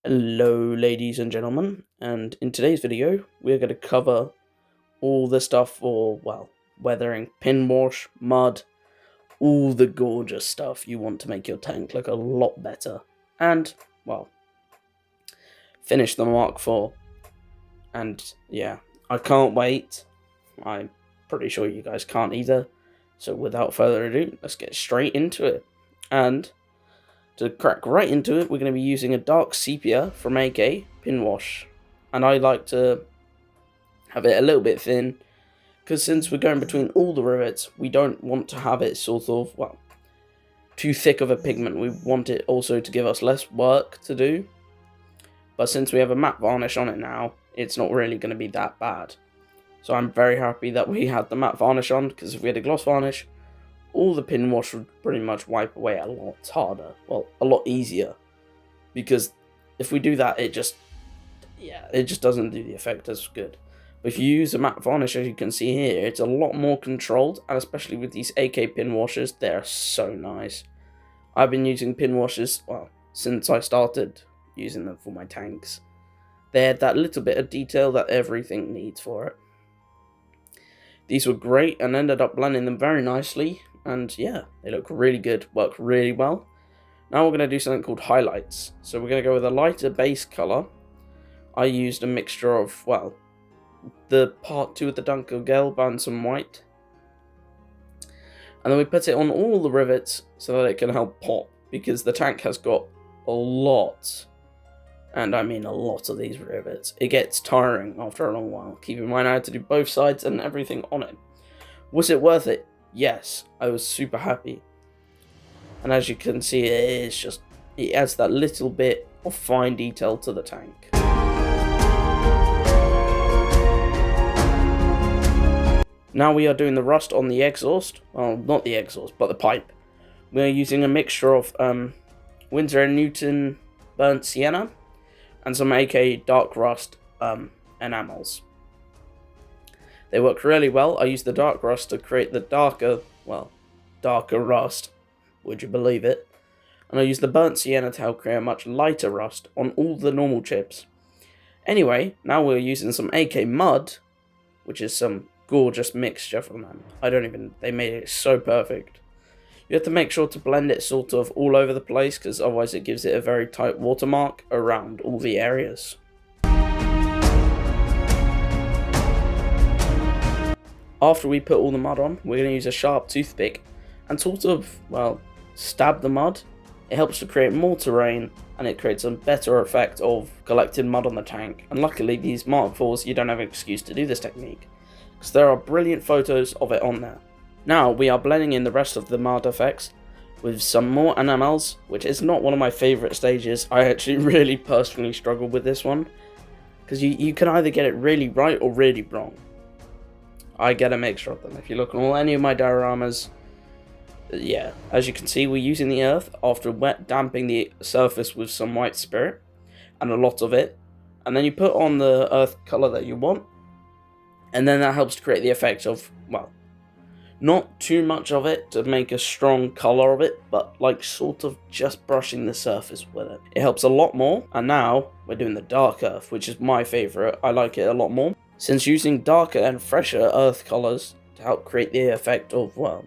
Hello ladies and gentlemen, and in today's video we're going to cover all the stuff for, well, weathering, pin wash, mud, all the gorgeous stuff you want to make your tank look a lot better and, well, finish the Mark IV. And yeah, I can't wait. I'm pretty sure you guys can't either. So without further ado, let's get straight into it. And to crack right into it, we're going to be using a dark sepia from AK pin wash. And I like to have it a little bit thin, because since we're going between all the rivets, we don't want to have it sort of, well, too thick of a pigment. We want it also to give us less work to do. But since we have a matte varnish on it now, it's not really going to be that bad. So I'm very happy that we had the matte varnish on, because if we had a gloss varnish, all the pin wash would pretty much wipe away a lot harder. Well, a lot easier. Because if we do that, it just doesn't do the effect as good. But if you use a matte varnish, as you can see here, it's a lot more controlled. And especially with these AK pin washers, they're so nice. I've been using pin washers, well, since I started using them for my tanks. They had that little bit of detail that everything needs for it. These were great and ended up blending them very nicely. And yeah, they look really good, work really well. Now we're going to do something called highlights. So we're going to go with a lighter base colour. I used a mixture of, well, the part 2 of the Dunkel Gelb and some white. And then we put it on all the rivets so that it can help pop. Because the tank has got a lot, and I mean a lot of these rivets. It gets tiring after a long while. Keep in mind I had to do both sides and everything on it. Was it worth it? Yes, I was super happy. And as you can see, it adds that little bit of fine detail to the tank. Now we are doing the rust on the exhaust. Well, not the exhaust, but the pipe. We are using a mixture of Winsor & Newton burnt sienna and some AK dark rust enamels. They work really well. I used the dark rust to create the darker rust, would you believe it? And I used the burnt sienna to help create a much lighter rust on all the normal chips. Anyway, now we're using some AK mud, which is some gorgeous mixture from them. They made it so perfect. You have to make sure to blend it sort of all over the place, because otherwise it gives it a very tight watermark around all the areas. After we put all the mud on, we're going to use a sharp toothpick and sort of, well, stab the mud. It helps to create more terrain, and it creates a better effect of collecting mud on the tank. And luckily these Mark IVs, you don't have an excuse to do this technique, because there are brilliant photos of it on there. Now we are blending in the rest of the mud effects with some more enamels, which is not one of my favourite stages. I actually really personally struggle with this one, because you can either get it really right or really wrong. I get a mixture of them. If you look on any of my dioramas, yeah, as you can see, we're using the earth after wet damping the surface with some white spirit, and a lot of it, and then you put on the earth colour that you want, and then that helps to create the effect of, well, not too much of it to make a strong colour of it, but like sort of just brushing the surface with it. It helps a lot more. And now we're doing the dark earth, which is my favourite. I like it a lot more, since using darker and fresher earth colours to help create the effect of, well,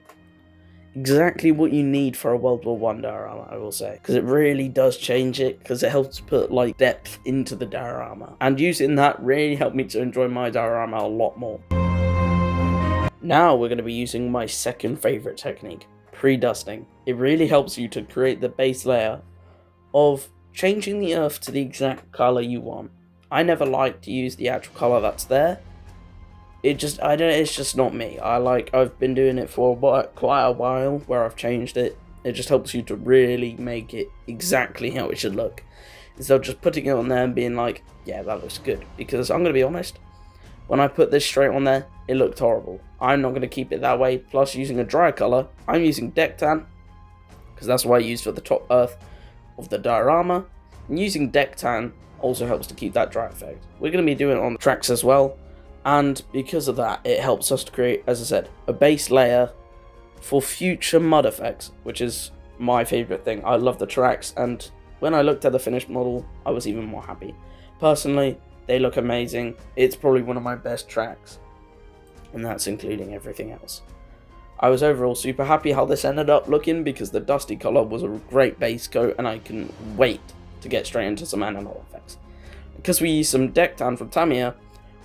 exactly what you need for a World War I diorama, I will say. Because it really does change it, because it helps put like depth into the diorama. And using that really helped me to enjoy my diorama a lot more. Now we're going to be using my second favourite technique, pre-dusting. It really helps you to create the base layer of changing the earth to the exact colour you want. I never like to use the actual colour that's there. It's just not me. I've been doing it for quite a while where I've changed it. It just helps you to really make it exactly how it should look, instead of just putting it on there and being like, yeah, that looks good. Because I'm going to be honest, when I put this straight on there, it looked horrible. I'm not going to keep it that way. Plus, using a dry colour, I'm using deck tan, because that's what I use for the top earth of the diorama. And using deck tan also helps to keep that dry effect. We're going to be doing it on the tracks as well, and because of that, it helps us to create, as I said, a base layer for future mud effects, which is my favourite thing. I love the tracks, and when I looked at the finished model, I was even more happy. Personally, they look amazing. It's probably one of my best tracks, and that's including everything else. I was overall super happy how this ended up looking because the dusty colour was a great base coat, and I couldn't wait to get straight into some animal effects. Because we used some deck tan from Tamiya,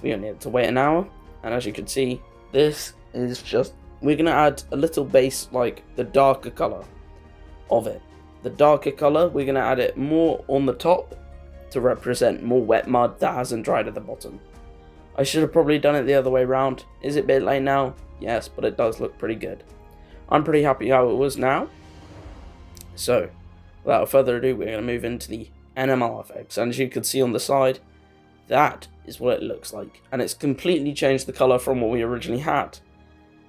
we only had to wait an hour, and as you can see, this is just, we're going to add a little base, like the darker colour of it. The darker colour, we're going to add it more on the top to represent more wet mud that hasn't dried at the bottom. I should have probably done it the other way around. Is it a bit late now? Yes, but it does look pretty good. I'm pretty happy how it was now. So, without further ado, we're going to move into the NML effects. And as you can see on the side, that is what it looks like. And it's completely changed the colour from what we originally had.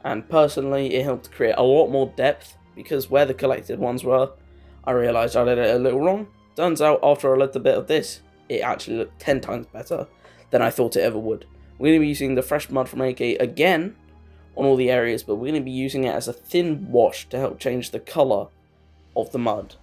And personally, it helped create a lot more depth, because where the collected ones were, I realised I did it a little wrong. Turns out, after a little bit of this, it actually looked 10 times better than I thought it ever would. We're going to be using the fresh mud from AK again on all the areas, but we're going to be using it as a thin wash to help change the colour of the mud.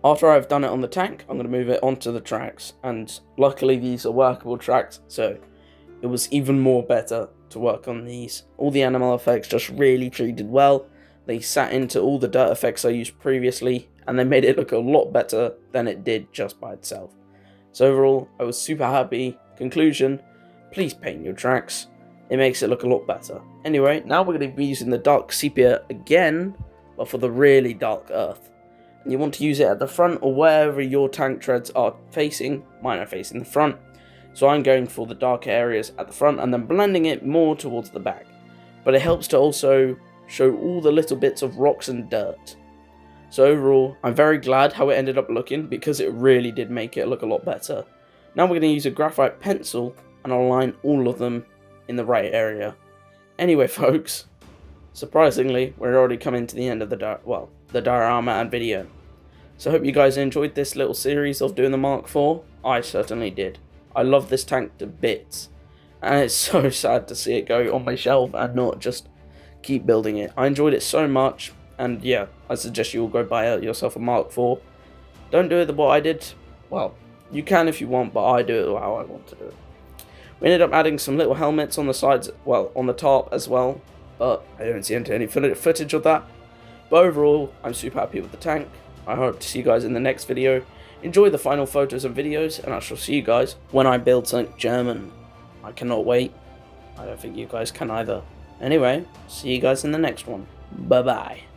After I've done it on the tank, I'm going to move it onto the tracks, and luckily these are workable tracks, so it was even more better to work on these. All the animal effects just really treated well. They sat into all the dirt effects I used previously, and they made it look a lot better than it did just by itself. So overall, I was super happy. Conclusion, please paint your tracks. It makes it look a lot better. Anyway, now we're going to be using the dark sepia again, but for the really dark earth. And you want to use it at the front or wherever your tank treads are facing. Mine are facing the front. So I'm going for the darker areas at the front and then blending it more towards the back. But it helps to also show all the little bits of rocks and dirt. So overall, I'm very glad how it ended up looking, because it really did make it look a lot better. Now we're going to use a graphite pencil and align all of them in the right area. Anyway folks, surprisingly, we're already coming to the end of the diorama and video. So I hope you guys enjoyed this little series of doing the Mark IV. I certainly did. I love this tank to bits, and it's so sad to see it go on my shelf and not just keep building it. I enjoyed it so much, and yeah, I suggest you all go buy yourself a Mark IV. Don't do it what I did. Well, you can if you want, but I do it how I want to do it. We ended up adding some little helmets on the sides, well, on the top as well, but I don't see any footage of that. But overall, I'm super happy with the tank. I hope to see you guys in the next video. Enjoy the final photos and videos, and I shall see you guys when I build something German. I cannot wait. I don't think you guys can either. Anyway, see you guys in the next one. Bye bye.